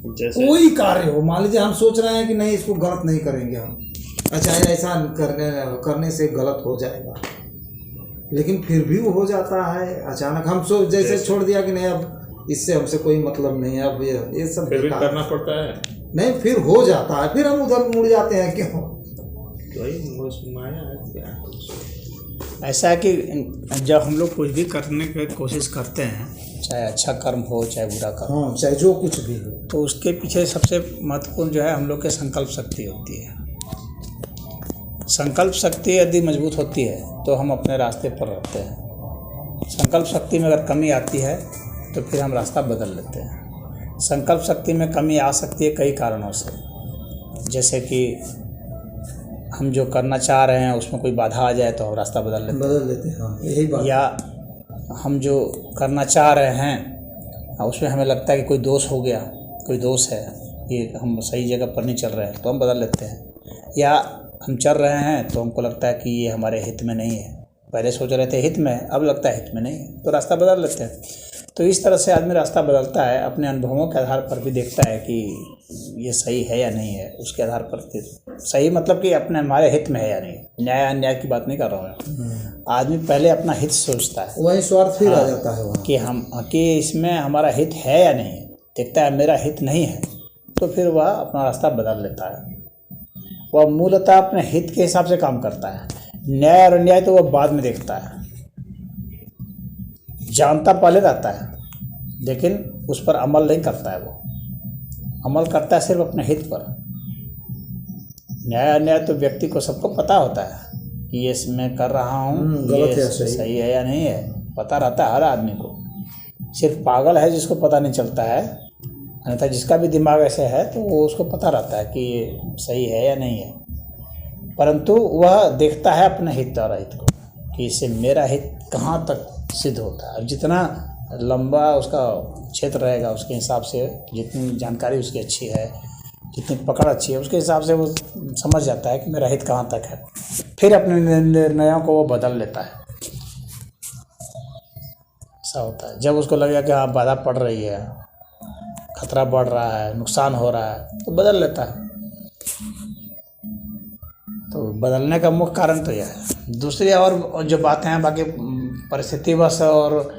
कोई कार्य हो, मान लीजिए हम सोच रहे हैं कि नहीं इसको गलत नहीं करेंगे हम, अच्छा ऐसा करने से गलत हो जाएगा, लेकिन फिर भी वो हो जाता है अचानक। हम जैसे छोड़ दिया कि नहीं अब इससे हमसे कोई मतलब नहीं है, अब ये सब फिर भी करना पड़ता है, नहीं फिर हो जाता है, फिर हम उधर मुड़ जाते हैं। क्यों? वही माया है क्या। ऐसा है कि जब हम लोग कुछ भी करने की कोशिश करते हैं, चाहे अच्छा कर्म हो चाहे बुरा कर्म, हाँ चाहे जो कुछ भी हो, तो उसके पीछे सबसे महत्वपूर्ण जो है हम लोग के संकल्प शक्ति होती है। संकल्प शक्ति यदि मजबूत होती है तो हम अपने रास्ते पर रहते हैं। संकल्प शक्ति में अगर कमी आती है तो फिर हम रास्ता बदल लेते हैं। संकल्प शक्ति में कमी आ सकती है कई कारणों से, जैसे कि हम जो करना चाह रहे हैं उसमें कोई बाधा आ जाए तो हम रास्ता बदल लेते हैं। हाँ यही बात। या हम जो करना चाह रहे हैं उसमें हमें लगता है कि कोई दोष हो गया, कोई दोष है, ये हम सही जगह पर नहीं चल रहे हैं, तो हम बदल लेते हैं। या हम चल रहे हैं तो हमको लगता है कि ये हमारे हित में नहीं है, पहले सोच रहे थे हित में, अब लगता है हित में नहीं है, तो रास्ता बदल लेते हैं। तो इस तरह से आदमी रास्ता बदलता है, अपने अनुभवों के आधार पर भी देखता है कि ये सही है या नहीं है, उसके आधार पर सही मतलब कि अपने हमारे हित में है या नहीं। न्याय अन्याय की बात नहीं कर रहा हूँ, आदमी पहले अपना हित सोचता है, वही स्वार्थ फिर आ जाता है वहाँ कि इसमें हमारा हित है या नहीं है। देखता है मेरा हित नहीं है तो फिर वह अपना रास्ता बदल लेता है। वह मूलतः अपने हित के हिसाब से काम करता है। न्याय और अन्याय तो वह बाद में देखता है, जानता पहले रहता है, लेकिन उस पर अमल नहीं करता है। वो अमल करता है सिर्फ अपने हित पर। न्याय अन्याय तो व्यक्ति को सबको पता होता है कि ये मैं कर रहा हूँ ये सही है या नहीं है, पता रहता है हर आदमी को। सिर्फ पागल है जिसको पता नहीं चलता है, अन्यथा जिसका भी दिमाग ऐसे है तो वो उसको पता रहता है कि ये सही है या नहीं है, परंतु वह देखता है अपने हित और अहित को कि इससे मेरा हित कहाँ तक सिद्ध होता है। जितना लंबा उसका क्षेत्र रहेगा उसके हिसाब से, जितनी जानकारी उसकी अच्छी है, जितनी पकड़ अच्छी है, उसके हिसाब से वो समझ जाता है कि मेरा हित कहाँ तक है। फिर अपने निर्णयों को वो बदल लेता है। ऐसा होता है जब उसको लगेगा कि हाँ बाधा पड़ रही है, खतरा बढ़ रहा है, नुकसान हो रहा है, तो बदल लेता है। तो बदलने का मुख्य कारण तो यह है। दूसरी और जो बातें हैं बाकी परिस्थितिवश और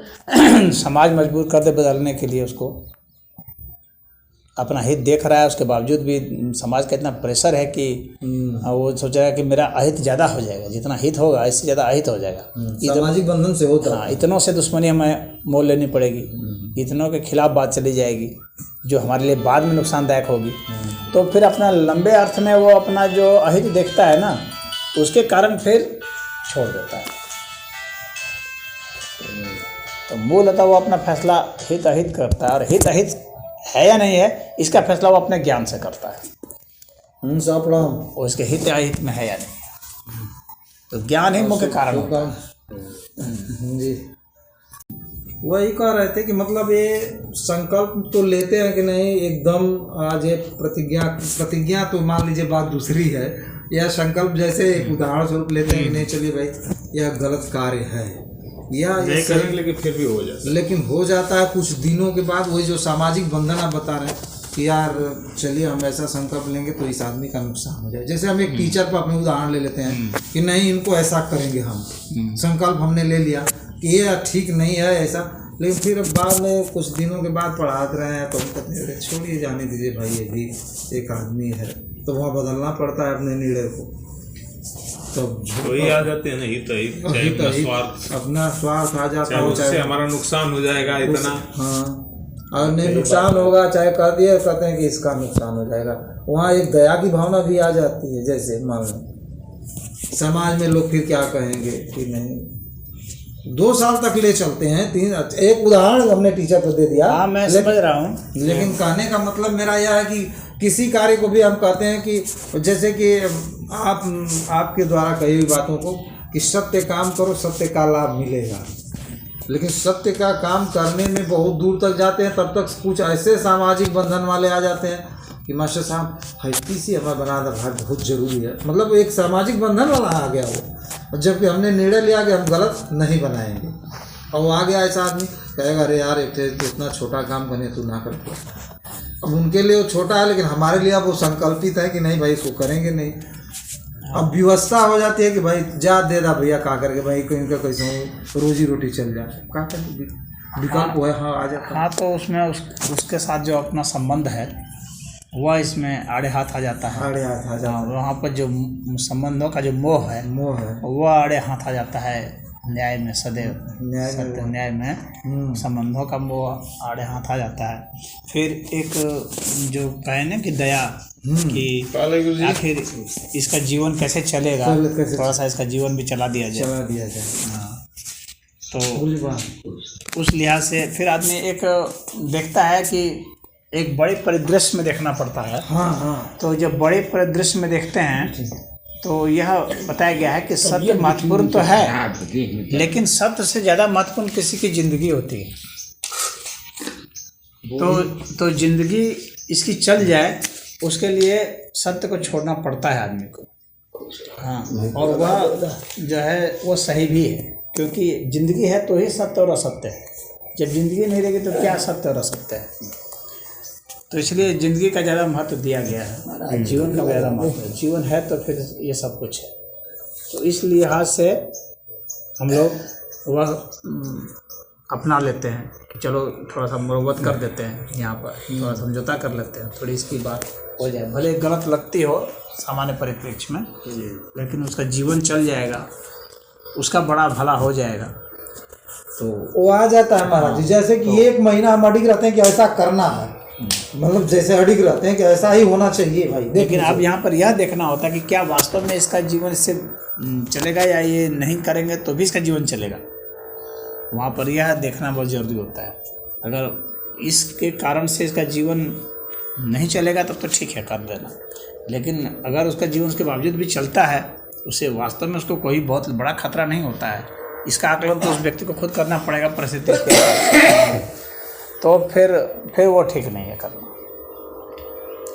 समाज मजबूर कर दे बदलने के लिए, उसको अपना हित देख रहा है, उसके बावजूद भी समाज का इतना प्रेशर है कि वो सोच रहा है कि मेरा अहित ज़्यादा हो जाएगा, जितना हित होगा इससे ज़्यादा अहित हो जाएगा। सामाजिक बंधन से होता है। हाँ, इतनों से दुश्मनी हमें मोल लेनी पड़ेगी, इतनों के खिलाफ बात चली जाएगी जो हमारे लिए बाद में नुकसानदायक होगी। तो फिर अपना लंबे अर्थ में वो अपना जो अहित देखता है ना, उसके कारण फिर छोड़ देता है। तो मूलतः वो अपना फैसला हित अहित करता है, और हित अहित है या नहीं है इसका फैसला वो अपने ज्ञान से करता है। वो इसके हित अहित में है या नहीं, तो ज्ञान ही मुख्य कारण होता है। जी वही कह रहे थे कि मतलब ये संकल्प तो लेते हैं कि नहीं एकदम आज ये प्रतिज्ञा तो मान लीजिए बात दूसरी है, या संकल्प जैसे एक उदाहरण स्वरूप लेते हैं कि नहीं चलिए भाई यह गलत कार्य है या नहीं करेंगे, लेकिन फिर भी हो जाता है। लेकिन हो जाता है कुछ दिनों के बाद। वही जो सामाजिक बंधन आप बता रहे हैं कि यार चलिए हम ऐसा संकल्प लेंगे तो इस आदमी का नुकसान हो जाए। जैसे हम एक टीचर पर अपने उदाहरण ले लेते हैं कि नहीं इनको ऐसा करेंगे, हम संकल्प हमने ले लिया कि ये ठीक नहीं है ऐसा, लेकिन फिर बाद में कुछ दिनों के बाद पढ़ाते रहे हैं तो हम कहते हैं छोड़िए जाने दीजिए भाई, ये भी एक आदमी है। तो वहाँ बदलना पड़ता है अपने निर्णय को। तो ही आ जाते हैं नहीं तो अपना स्वार्थ आ जाता है, चाहे हमारा नुकसान हो जाएगा इतना। हाँ, और नहीं नुकसान होगा चाहे कर दिए, कहते हैं कि इसका नुकसान हो जाएगा। वहाँ एक दया की भावना भी आ जाती है। जैसे मान लो समाज में लोग फिर क्या कहेंगे कि नहीं 2 साल तक ले चलते हैं, 3 एक उदाहरण हमने टीचर को दे दिया। हाँ मैं समझ रहा हूँ, लेकिन कहने का मतलब मेरा यह है कि किसी कार्य को भी हम कहते हैं कि जैसे कि आपके द्वारा कही हुई बातों को कि सत्य काम करो, सत्य का लाभ मिलेगा। लेकिन सत्य का काम करने में बहुत दूर तक जाते हैं, तब तक कुछ ऐसे सामाजिक बंधन वाले आ जाते हैं कि मास्टर साहब हस्ती सी हमारा बना दो भाई, बहुत ज़रूरी है। मतलब एक सामाजिक बंधन वाला आ गया वो, जबकि हमने निर्णय लिया कि हम गलत नहीं बनाएंगे, और वो आ गया ऐसा आदमी कहेगा अरे यार इतना छोटा काम बने तू ना कर। अब उनके लिए वो छोटा है, लेकिन हमारे लिए अब वो संकल्पित है कि नहीं भाई इसको करेंगे नहीं। अब व्यवस्था हो जाती है कि भाई जा दे दा भैया का करके भाई कहीं का कैसे रोजी रोटी चल जाए, का करें, विकल्प वो है। हाँ आ जाता है। हाँ, तो उसमें उसके साथ जो अपना संबंध है वह इसमें आड़े हाथ आ जाता है। आड़े हाथ आ जाता हाँ, वहाँ पर जो संबंधों का जो मोह है है। वह आड़े हाथ आ जाता है न्याय में सदैव। न्याय में सत्य न्याय में संबंधों का मोह आड़े हाथ आ जाता है। फिर एक जो कहे ना कि दया, कि आखिर इसका जीवन कैसे चलेगा, थोड़ा सा इसका जीवन भी चला दिया जाए। हाँ, तो उस लिहाज से फिर आदमी एक देखता है कि एक बड़े परिदृश्य में देखना पड़ता है। हाँ। तो जब बड़े परिदृश्य में देखते हैं तो यह बताया गया है कि सत्य महत्वपूर्ण तो है, लेकिन सत्य से ज़्यादा महत्वपूर्ण किसी की जिंदगी होती है। तो जिंदगी इसकी चल जाए उसके लिए सत्य को छोड़ना पड़ता है आदमी को। हाँ, और वह जो है वो सही भी है, क्योंकि जिंदगी है तो ही सत्य और असत्य है। जब जिंदगी नहीं रहेगी तो क्या सत्य और असत्य है। तो इसलिए ज़िंदगी का ज़्यादा महत्व दिया गया है, जीवन का ज़्यादा महत्व है। जीवन है तो फिर ये सब कुछ है। तो इस लिहाज से हम लोग वह अपना लेते हैं कि चलो थोड़ा सा मुरव्वत कर देते हैं, यहाँ पर थोड़ा समझौता कर लेते हैं, थोड़ी इसकी बात हो जाए, भले गलत लगती हो सामान्य परिप्रेक्ष्य में, लेकिन उसका जीवन चल जाएगा, उसका बड़ा भला हो जाएगा। तो वो आ जाता है महाराज जी। जैसे कि 1 महीना हम अडिग रहते हैं कि ऐसा करना है, मतलब जैसे अडिग रहते हैं कि ऐसा ही होना चाहिए भाई। लेकिन अब यहाँ पर यह देखना होता है कि क्या वास्तव में इसका जीवन इससे चलेगा, या ये नहीं करेंगे तो भी इसका जीवन चलेगा। वहाँ पर यह देखना बहुत ज़रूरी होता है। अगर इसके कारण से इसका जीवन नहीं चलेगा तब तो ठीक है, कर देना। लेकिन अगर उसका जीवन उसके बावजूद भी चलता है, उससे वास्तव में उसको कोई बहुत बड़ा खतरा नहीं होता है। इसका आकलन तो उस व्यक्ति को खुद करना पड़ेगा परिस्थिति के। तो फिर वो ठीक नहीं है करना।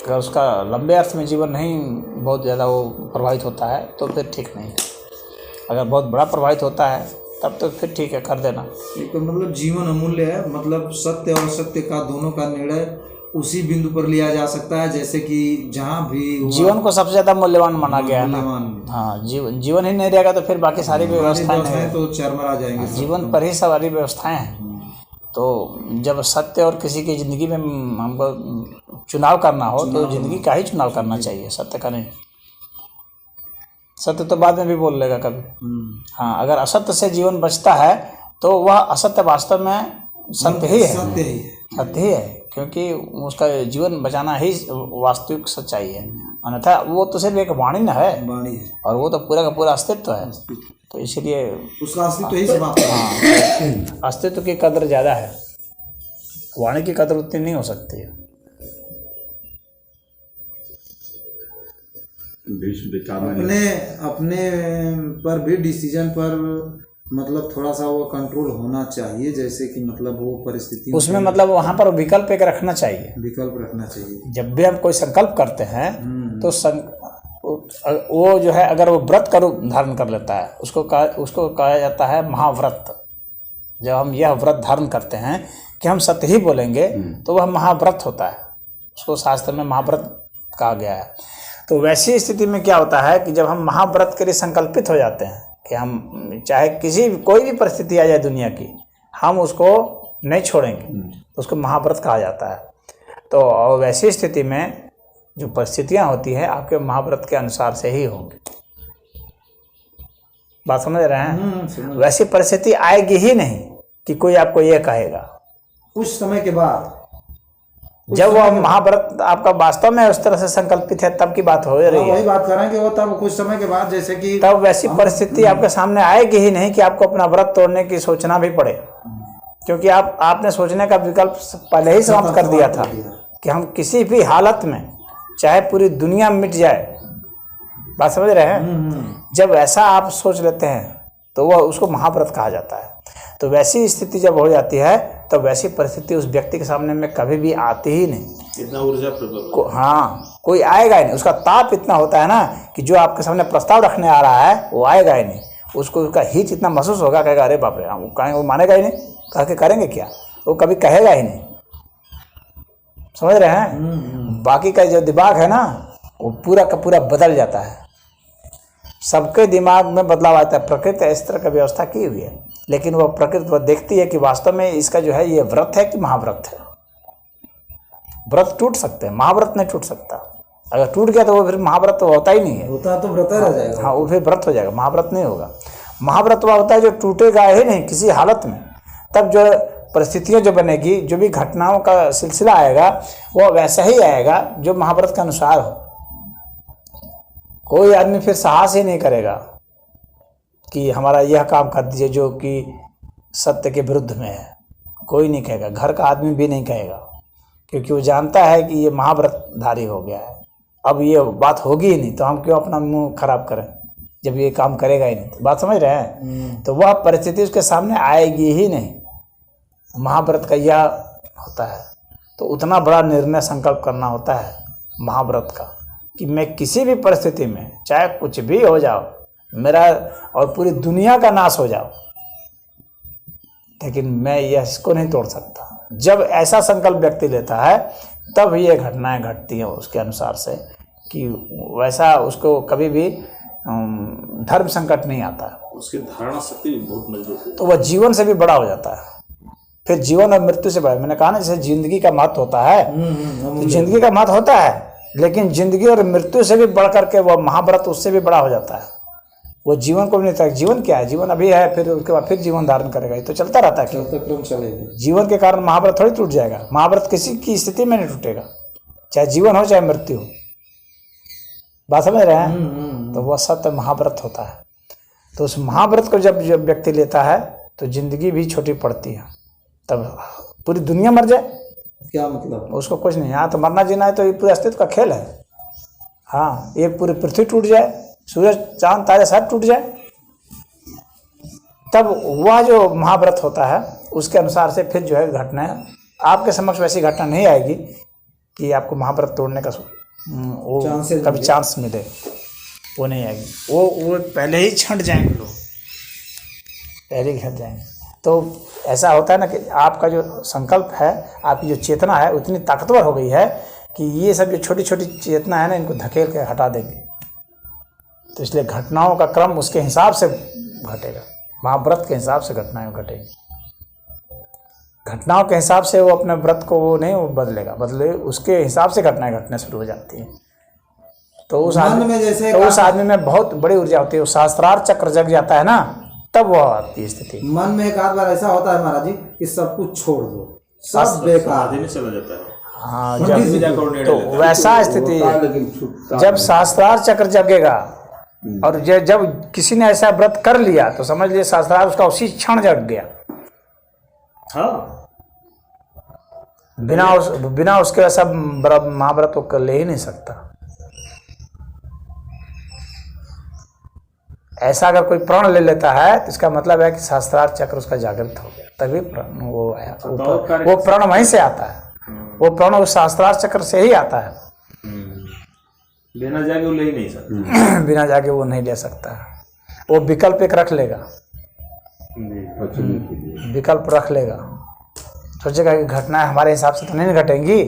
अगर उसका लंबे अर्थ में जीवन नहीं बहुत ज़्यादा वो प्रभावित होता है तो फिर ठीक नहीं है। अगर बहुत बड़ा प्रभावित होता है तब तो फिर ठीक है, कर देना। एक मतलब जीवन अमूल्य है, मतलब सत्य और सत्य का दोनों का निर्णय उसी बिंदु पर लिया जा सकता है, जैसे कि जहाँ भी जीवन को सबसे ज़्यादा मूल्यवान माना गया है ना। हाँ, जीवन ही नहीं रहेगा तो फिर बाकी सारी व्यवस्थाएं तो चरमरा जाएंगे। जीवन पर ही सारी व्यवस्थाएं हैं। तो जब सत्य और किसी की ज़िंदगी में हमको चुनाव करना हो तो ज़िंदगी का ही चुनाव करना चाहिए, सत्य का नहीं। सत्य तो बाद में भी बोल लेगा कभी। हाँ, अगर असत्य से जीवन बचता है तो वह असत्य वास्तव में सत्य ही है, सत्य ही है, क्योंकि उसका जीवन बचाना ही वास्तविक सच्चाई है। अन्यथा वो तो सिर्फ एक वाणी न है, और वो तो पूरा का पूरा अस्तित्व है। तो इसलिए उसका अस्तित्व ही समाप्त है। हाँ, अस्तित्व की कदर ज़्यादा है, वाणी की कदर उतनी नहीं हो सकती है। अपने पर भी डिसीजन पर मतलब थोड़ा सा वो कंट्रोल होना चाहिए, जैसे कि मतलब वो परिस्थिति उसमें मतलब वहाँ पर विकल्प एक रखना चाहिए। विकल्प रखना चाहिए। जब भी हम कोई संकल्प करते हैं तो वो जो है, अगर वो व्रत का रूप धारण कर लेता है, उसको कहा जाता है महाव्रत। जब हम यह व्रत धारण करते हैं कि हम सत्य ही बोलेंगे तो वह महाव्रत होता है, उसको शास्त्र में महाव्रत कहा गया है। तो वैसी स्थिति में क्या होता है कि जब हम महाव्रत के लिए संकल्पित हो जाते हैं कि हम चाहे कोई भी परिस्थिति आ जाए दुनिया की, हम उसको नहीं छोड़ेंगे, तो उसको महाव्रत कहा जाता है। तो वैसी स्थिति में जो परिस्थितियां होती हैं आपके महाव्रत के अनुसार से ही होंगी। बात समझ रहे हैं? वैसी परिस्थिति आएगी ही नहीं कि कोई आपको ये कहेगा। कुछ समय के बाद जब वो महाव्रत आपका वास्तव में उस तरह से संकल्पित है तब की बात हो रही है। वही बात करेंगे वो तब कुछ समय के बाद, जैसे कि तब वैसी परिस्थिति आपके सामने आएगी ही नहीं कि आपको अपना व्रत तोड़ने की सोचना भी पड़े, क्योंकि आपने सोचने का विकल्प पहले ही समाप्त कर दिया था कि हम किसी भी हालत में, चाहे पूरी दुनिया मिट जाए। बात समझ रहे हैं? जब ऐसा आप सोच लेते हैं तो वह उसको महाव्रत कहा जाता है। तो वैसी स्थिति जब हो जाती है तो वैसी परिस्थिति उस व्यक्ति के सामने में कभी भी आती ही नहीं। इतना ऊर्जा हाँ, कोई आएगा ही नहीं। उसका ताप इतना होता है ना कि जो आपके सामने प्रस्ताव रखने आ रहा है वो आएगा ही नहीं। उसको उसका हित इतना महसूस होगा, कहेगा अरे बाप रे, वो कहेंगे, वो मानेगा ही नहीं, कह के करेंगे क्या, वो कभी कहेगा ही नहीं। समझ रहे हैं। बाकी का जो दिमाग है ना वो पूरा का पूरा बदल जाता है, सबके दिमाग में बदलाव आता है। प्रकृति इस तरह का व्यवस्था की हुई है, लेकिन वो प्रकृति वो देखती है कि वास्तव में इसका जो है ये व्रत है कि महाव्रत है। व्रत टूट सकते हैं, महाव्रत नहीं टूट सकता। अगर टूट गया तो वो फिर महाव्रत तो होता ही नहीं है, होता तो व्रत रह जाएगा। हाँ वो फिर व्रत हो जाएगा, महाव्रत नहीं होगा। महाव्रत वह होता है जो टूटेगा ही नहीं किसी हालत में। तब जो परिस्थितियाँ जो बनेगी, जो भी घटनाओं का सिलसिला आएगा वो वैसा ही आएगा जो महाव्रत के अनुसार हो। कोई आदमी फिर साहस ही नहीं करेगा कि हमारा यह काम कर दीजिए जो कि सत्य के विरुद्ध में है, कोई नहीं कहेगा, घर का आदमी भी नहीं कहेगा, क्योंकि वो जानता है कि ये महाव्रतधारी हो गया है, अब ये बात होगी ही नहीं, तो हम क्यों अपना मुंह खराब करें जब ये काम करेगा ही नहीं। तो बात समझ रहे हैं। तो वह परिस्थिति उसके सामने आएगी ही नहीं। महाव्रत का यह होता है। तो उतना बड़ा निर्णय संकल्प करना होता है महाव्रत का कि मैं किसी भी परिस्थिति में चाहे कुछ भी हो जाओ, मेरा और पूरी दुनिया का नाश हो जाओ, लेकिन मैं यह इसको नहीं तोड़ सकता। जब ऐसा संकल्प व्यक्ति लेता है तब ये घटनाएं घटती हैं उसके अनुसार से, कि वैसा उसको कभी भी धर्म संकट नहीं आता, उसकी धारणा शक्ति भी बहुत मजबूत है, तो वह जीवन से भी बड़ा हो जाता है। फिर जीवन और मृत्यु से बड़ा, मैंने कहा ना जैसे जिंदगी का महत्व होता है, तो जिंदगी का महत्व होता है, लेकिन जिंदगी और मृत्यु से भी बढ़ करके वह महाव्रत उससे भी बड़ा हो जाता है। वो जीवन को भी नहीं था, जीवन क्या है, जीवन अभी है, फिर उसके बाद फिर जीवन धारण करेगा, ये तो चलता रहता है। क्रम चलेगा। जीवन के कारण महाव्रत थोड़ी टूट जाएगा, महाव्रत किसी की स्थिति में नहीं टूटेगा, चाहे जीवन हो चाहे मृत्यु हो। बात समझ रहे हैं। तो वह सत्य महाव्रत होता है। तो उस महाव्रत को जब व्यक्ति लेता है तो जिंदगी भी छोटी पड़ती है। तब पूरी दुनिया मर जाए क्या मतलब, उसको कुछ नहीं। यहाँ तो मरना जीना है तो ये पूरे अस्तित्व का खेल है। हाँ, एक पूरी पृथ्वी टूट जाए, सूरज चांद तारे सब टूट जाए, तब वह जो महाव्रत होता है उसके अनुसार से फिर जो है घटना है आपके समक्ष वैसी घटना नहीं आएगी कि आपको महाव्रत तोड़ने का वो कभी चांस मिले, वो नहीं आएगी। वो पहले ही छंट जाएंगे लोग, पहले ही घट जाएंगे। तो ऐसा होता है ना कि आपका जो संकल्प है, आपकी जो चेतना है उतनी ताकतवर हो गई है कि ये सब जो छोटी छोटी चेतना है ना, इनको धकेल के हटा देंगे। तो इसलिए घटनाओं का क्रम उसके हिसाब से घटेगा, महाव्रत के हिसाब से घटनाएं घटेंगी। घटनाओं के हिसाब से वो अपने व्रत को वो नहीं बदलेगा, उसके हिसाब से घटनाएं घटने शुरू हो जाती हैं। तो उस आदमी में बहुत बड़ी ऊर्जा होती है, सहस्त्रार चक्र जग जाता है ना, तब वह आती है स्थिति। मन में एक आध बार ऐसा होता है महाराज जी कि सब कुछ छोड़ दो, सब बेकार में चला जाता है। हाँ, तो वैसा स्थिति जब सहस्त्रार चक्र जगेगा और जब किसी ने ऐसा व्रत कर लिया तो समझ लिए सहस्त्रार उसका उसी क्षण जग गया। हाँ, बिना उसके वैसा महाव्रत वो कर ले ही नहीं सकता। ऐसा अगर कोई प्रण ले लेता है तो इसका मतलब है कि सहस्त्रार चक्र उसका जागृत हो गया, तभी प्रण वो आया। वो प्रण वहीं से आता है, वो प्रण उस सहस्त्रार चक्र से ही आता है। बिना जागे वो ले ही नहीं सकता। बिना जागे वो नहीं ले सकता। वो विकल्प एक रख लेगा, विकल्प रख लेगा, सोचेगा कि घटनाएं हमारे हिसाब से तो नहीं घटेंगी,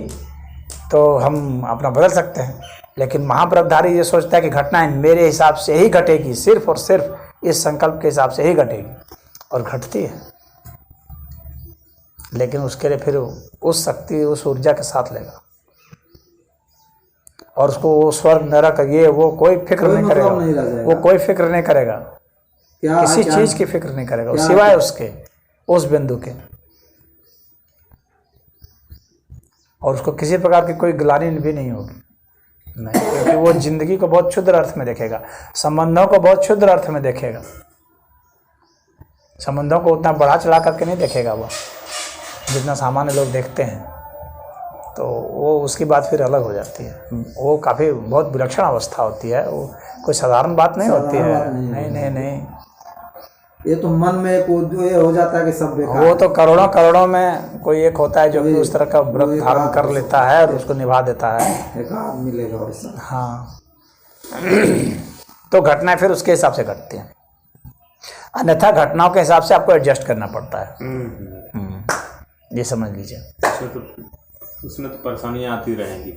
तो हम अपना बदल सकते हैं। लेकिन महाव्रतधारी ये सोचता है कि घटनाएं मेरे हिसाब से ही घटेगी, सिर्फ और सिर्फ इस संकल्प के हिसाब से ही घटेगी, और घटती है। लेकिन उसके लिए फिर उस शक्ति उस ऊर्जा के साथ लेगा, और उसको वो स्वर्ग नरक ये वो कोई फिक्र नहीं करेगा, वो कोई फिक्र नहीं करेगा, किसी चीज की फिक्र नहीं करेगा सिवाय उसके उस बिंदु के। और उसको किसी प्रकार की कोई ग्लानि भी नहीं होगी, नहीं, क्योंकि वो जिंदगी को बहुत क्षुद्र अर्थ में देखेगा, संबंधों को बहुत क्षुद्र अर्थ में देखेगा, संबंधों को उतना बढ़ा चढ़ा करके नहीं देखेगा वो जितना सामान्य लोग देखते हैं। तो वो उसकी बात फिर अलग हो जाती है, वो काफ़ी बहुत विलक्षण अवस्था होती है, वो कोई साधारण बात नहीं होती है। नहीं, ये तो मन में ये हो जाता है कि सब बेकार। वो तो करोड़ों में कोई एक होता है जो कि उस तरह का व्रत धारण कर लेता है और उसको निभा देता है। एक आदमी मिलेगा वैसा। हाँ। तो घटनाएं फिर उसके हिसाब से घटती हैं, अन्यथा घटनाओं के हिसाब से आपको एडजस्ट करना पड़ता है। ये समझ लीजिए। उसमें तो परेशानियां आती रहेंगी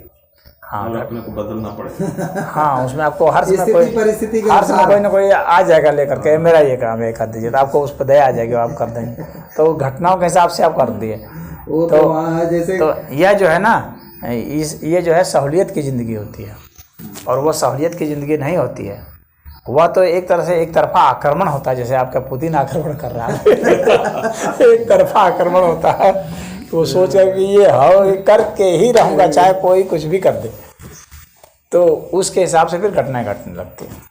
हाँ और अपने को बदलना पड़ेगा। हाँ, उसमें आपको हर समय परिस्थिति के हर समय कोई ना कोई आ जाएगा लेकर के, मेरा ये काम है कर दीजिए, तो आपको उस पर दया आ जाएगी, आप कर देंगे। तो घटनाओं के हिसाब से आप कर दिए वो तो वहाँ जैसे तो यह जो है ना, ये जो है सहूलियत की ज़िंदगी होती है, और वो सहूलियत की ज़िंदगी नहीं होती है। वह तो एक तरह से एक तरफा आक्रमण होता है, जैसे आपका पुतिन आक्रमण कर रहा है। एक तरफा आक्रमण होता है, तो सोच रहे कि ये हाँ करके ही रहूँगा चाहे कोई कुछ भी कर दे, तो उसके हिसाब से फिर घटनाएं घटने लगती हैं।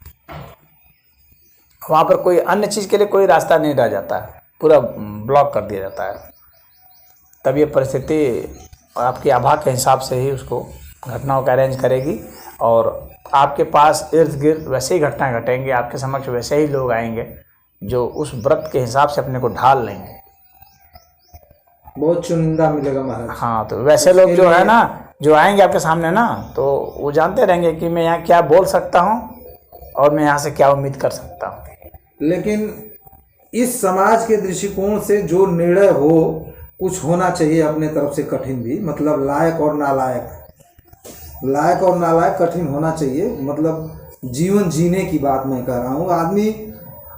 वहाँ पर कोई अन्य चीज़ के लिए कोई रास्ता नहीं रह जाता है, पूरा ब्लॉक कर दिया जाता है। तब ये परिस्थिति आपकी आभा के हिसाब से ही उसको घटनाओं का अरेंज करेगी, और आपके पास इर्द गिर्द वैसे ही घटनाएं घटेंगी, आपके समक्ष वैसे ही लोग आएंगे जो उस व्रत के हिसाब से अपने को ढाल लेंगे। बहुत चुनिंदा मिलेगा महाराज। हाँ, तो वैसे लोग जो है ना, जो आएंगे आपके सामने ना, तो वो जानते रहेंगे कि मैं यहाँ क्या बोल सकता हूँ और मैं यहाँ से क्या उम्मीद कर सकता हूँ। लेकिन इस समाज के दृष्टिकोण से जो निर्णय हो, कुछ होना चाहिए अपने तरफ से कठिन भी, मतलब लायक और नालायक, लायक और नालायक कठिन होना चाहिए। मतलब जीवन जीने की बात मैं कर रहा हूँ। आदमी,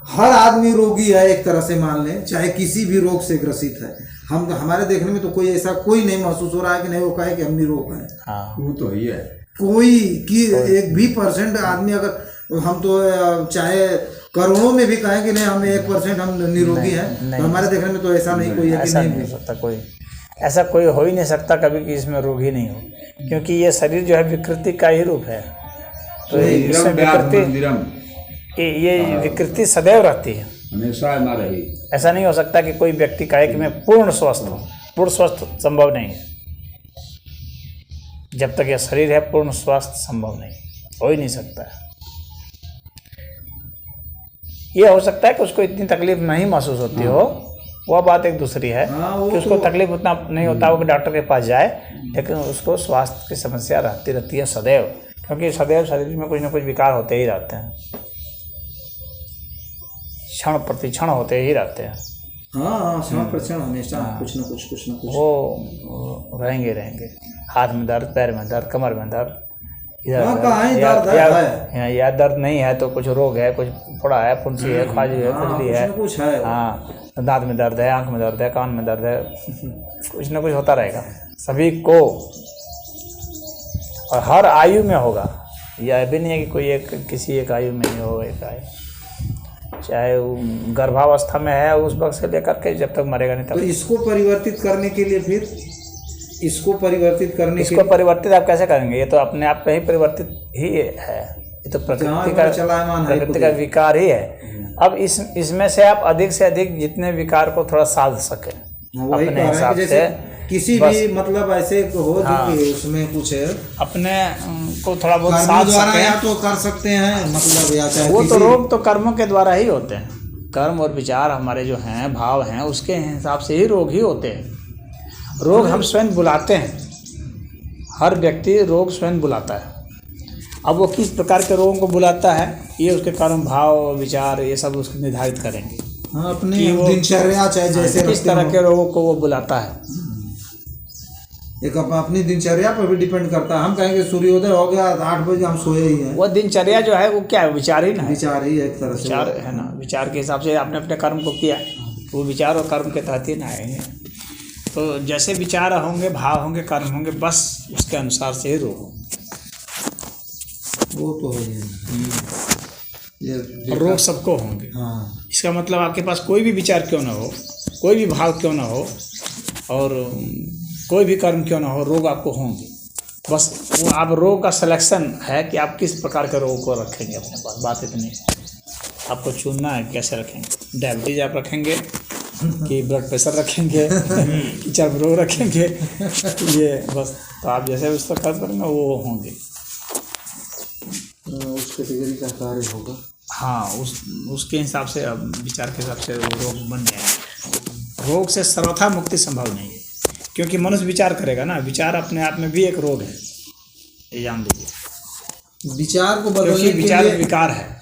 हर आदमी रोगी है एक तरह से, मान लें, चाहे किसी भी रोग से ग्रसित है। हम हमारे देखने में तो कोई ऐसा कोई नहीं महसूस हो रहा है कि नहीं वो कहे कि हम निरोग हैं। हाँ, वो तो ही है। कोई की एक भी % आदमी, अगर हम तो चाहे करोड़ों में भी कहें कि नहीं हम 1% हम निरोगी हैं, तो हमारे देखने में तो ऐसा नहीं कोई है कि ऐसा नहीं नहीं हो सकता। कोई ऐसा कोई हो ही नहीं सकता कभी कि इसमें रोग ही नहीं हो, क्योंकि ये शरीर जो है विकृति का ही रूप है। तो इसमें विकृति, ये विकृति सदैव रहती है, हमेशा ना रही। ऐसा नहीं हो सकता कि कोई व्यक्ति कहे कि मैं पूर्ण स्वस्थ हूँ। पूर्ण स्वस्थ संभव नहीं है, जब तक यह शरीर है पूर्ण स्वस्थ संभव नहीं, हो ही नहीं सकता है। ये हो सकता है कि उसको इतनी तकलीफ नहीं महसूस होती हो, वह बात एक दूसरी है कि उसको तकलीफ उतना नहीं होता हो कि डॉक्टर के पास जाए, लेकिन उसको स्वास्थ्य की समस्या रहती है सदैव, क्योंकि सदैव शरीर में कुछ ना कुछ विकार होते ही रहते हैं, क्षण प्रतिक्षण होते ही रहते हैं। हाँ, क्षण प्रतिक्षण हमेशा कुछ न कुछ वो रहेंगे। हाथ में दर्द, पैर में दर्द, कमर में दर्द, या दर्द नहीं है तो कुछ रोग है, कुछ फोड़ा है, फुंसी है, खाजी है, खुजली है, कुछ है। हाँ, दांत में दर्द है, आंख में दर्द है, कान में दर्द है, कुछ ना कुछ होता रहेगा सभी को, और हर आयु में होगा। यह भी नहीं है कि कोई किसी एक आयु में ही हो, एक आयु, चाहे वो गर्भावस्था में है उस वक्त से लेकर के जब तक मरेगा नहीं तब। तो इसको परिवर्तित करने के लिए फिर इसको परिवर्तित आप कैसे करेंगे? ये तो अपने आप पे ही परिवर्तित ही है, ये तो प्रकृति का विकार ही है। अब इसमें से आप अधिक से अधिक जितने विकार को थोड़ा साध सके अपने हिसाब से, किसी भी मतलब ऐसे हो कि उसमें कुछ अपने को थोड़ा बहुत साध सके, या तो कर सकते हैं, मतलब या चाहे वो तो रोग तो कर्मों के द्वारा ही होते हैं। कर्म और विचार हमारे जो हैं, भाव हैं, उसके हिसाब से ही रोग ही होते हैं। रोग हम स्वयं बुलाते हैं, हर व्यक्ति रोग स्वयं बुलाता है। अब वो किस प्रकार के रोगों को बुलाता है, ये उसके कर्म, भाव, विचार, ये सब उसको निर्धारित करेंगे। हाँ, अपनी दिनचर्या चाहे जैसे किस तरह के रोगों को वो बुलाता है, एक अपनी दिनचर्या पर भी डिपेंड करता है। हम कहेंगे सूर्योदय हो गया 8 बजे हम सोए ही हैं, वो दिनचर्या जो है वो क्या है? विचार ही ना, विचार ही एक तरह से विचार है ना। विचार के हिसाब से आपने अपने कर्म को किया, वो विचार और कर्म के तहत ही ना आएंगे। तो जैसे विचार होंगे, भाव होंगे, कर्म होंगे, बस उसके अनुसार से ही रोग। वो तो हो रोग सबको होंगे। हाँ, इसका मतलब आपके पास कोई भी विचार क्यों ना हो, कोई भी भाव क्यों ना हो, और कोई भी कर्म क्यों ना हो, रोग आपको होंगे। बस वो आप रोग का सिलेक्शन है कि आप किस प्रकार के रोग को रखेंगे अपने पास। बात इतनी है, आपको चुनना है कैसे रखेंगे। डायबिटीज आप रखेंगे कि ब्लड प्रेशर रखेंगे कि चर्म रोग रखेंगे, ये बस। तो आप जैसे उस पर कर्म करेंगे वो होंगे, उस कैटेगरी का कार्य होगा। हाँ, उसके हिसाब से, अब विचार के हिसाब से रोग बन जाएंगे। रोग से सर्वथा मुक्ति संभव नहीं है, क्योंकि मनुष्य विचार करेगा ना। विचार अपने आप में भी एक रोग है, ये जान लीजिए। विचार को क्योंकि बदलने विचार के लिए विकार है,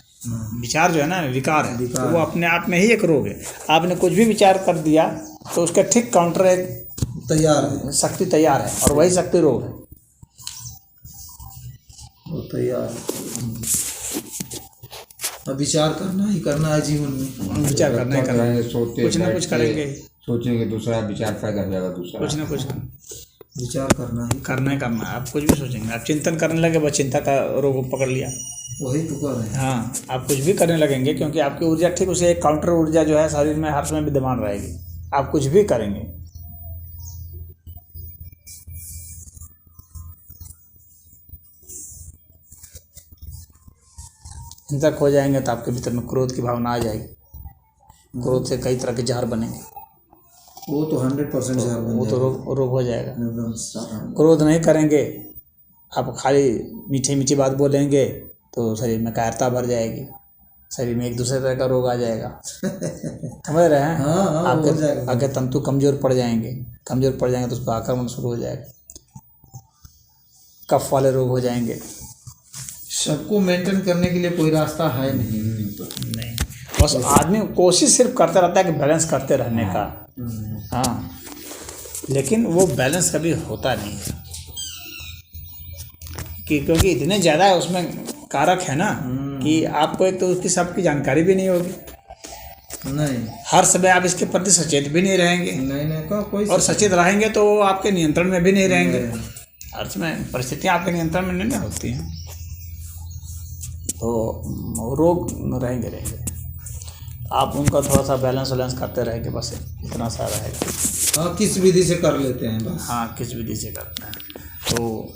विचार जो है ना विकार है, तो वो अपने आप में ही एक रोग है। आपने कुछ भी विचार कर दिया तो उसका ठीक काउंटर एक तैयार है, शक्ति तैयार है, और वही शक्ति रोग है। वो तैयार है। अब विचार करना ही करना है जीवन में, विचार करना ही करना है, सोचते कुछ ना कुछ करेंगे, सोचेंगे दूसरा विचार पैदा कर जाएगा, दूसरा कुछ ना कुछ विचार करना ही करना ही करना है। आप कुछ भी सोचेंगे, आप चिंतन करने लगे, बस चिंता का रोग पकड़ लिया। वही तो कर रहे हैं। हाँ, आप कुछ भी करने लगेंगे, क्योंकि आपकी ऊर्जा ठीक उसे एक काउंटर ऊर्जा जो है शरीर में हर समय विद्यमान रहेगी। आप कुछ भी करेंगे, हिंसक हो जाएंगे तो आपके भीतर में क्रोध की भावना आ जाएगी। क्रोध से कई तरह के जहर बनेंगे, वो तो 100% जहर बन वो तो जाएगा। रोग हो जाएगा। एकदम सारा। क्रोध नहीं करेंगे, आप खाली मीठी मीठी बात बोलेंगे तो शरीर में कायरता भर जाएगी, शरीर में एक दूसरे तरह का रोग आ जाएगा। समझ रहे हैं? हाँ, हाँ, हो जाएगा। आपके तंतु कमजोर पड़ जाएंगे, कमजोर पड़ जाएंगे तो उस पर आक्रमण शुरू हो जाएगा, कफ वाले रोग हो जाएंगे। सबको मेंटेन करने के लिए कोई रास्ता है नहीं। नहीं, बस आदमी कोशिश सिर्फ करता रहता है कि बैलेंस करते रहने का। हाँ, लेकिन वो बैलेंस कभी होता नहीं है, क्योंकि इतने ज़्यादा उसमें कारक है ना कि आपको एक तो उसकी सबकी जानकारी भी नहीं होगी। नहीं हर समय आप इसके प्रति सचेत भी नहीं रहेंगे, नहीं कोई और सचेत रहेंगे तो वो आपके नियंत्रण में भी नहीं रहेंगे। हर समय परिस्थितियाँ आपके नियंत्रण में नहीं होती हैं, तो रोग रहेंगे। आप उनका थोड़ा सा बैलेंस करते रहेंगे, बस इतना सा रहेगा। हाँ, किस विधि से कर लेते हैं बस। हाँ, किस विधि से करते हैं, तो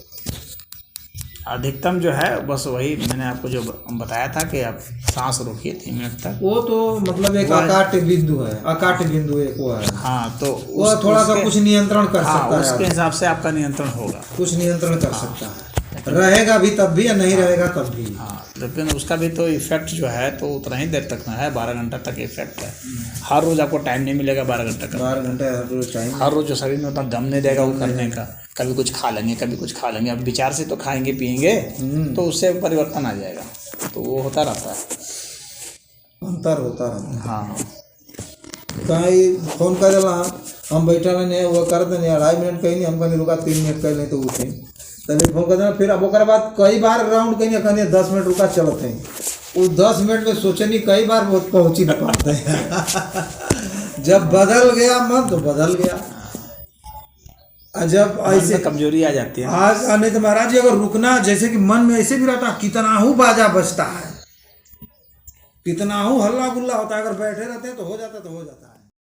अधिकतम जो है बस वही मैंने आपको जो बताया था कि आप सांस रोकिए 3 मिनट तक। वो तो मतलब एक अकाट्य बिंदु है, अकाट्य बिंदु एक वो है। हाँ, तो वो थोड़ा सा कुछ नियंत्रण कर सकता है, उसके हिसाब से आपका नियंत्रण होगा, कुछ नियंत्रण कर सकता है। रहेगा भी तब भी या नहीं रहेगा तब भी। हाँ, लेकिन उसका भी तो इफेक्ट जो है तो उतना ही देर तक ना है, 12 घंटा तक इफेक्ट है। हर रोज़ आपको टाइम नहीं मिलेगा 12 घंटा का, 12 घंटे हर रोज टाइम। हर रोज़ जो शरीर में उतना दम नहीं रहेगा वो करने का। कभी कुछ खा लेंगे, कभी कुछ खा लेंगे, अब विचार से तो खाएंगे पिएंगे तो उससे परिवर्तन आ जाएगा, तो वो होता रहता है, अंतर होता रहता है। हाँ। कहीं फोन कर देला, हम बैठा नहीं वो करते नहीं, 2.5 मिनट कहीं नहीं, हम कहीं रुका 3 मिनट कहीं नहीं तो उठे तभी फोन कर देना। फिर अब ओकर बाद कई बार राउंड कहीं कहीं 10 मिनट रुका चलते हैं, उस 10 मिनट में सोचे नहीं कई बार वो पहुँच ही नहीं पाते हैं। जब बदल गया मन तो बदल गया। जब ऐसे कमजोरी आ जाती है आज नहीं तो महाराज जी अगर रुकना, जैसे कि मन में ऐसे भी रहता कितना हूँ बाजा बजता है, कितना हूँ हल्ला गुल्ला होता है, अगर बैठे रहते हैं तो हो जाता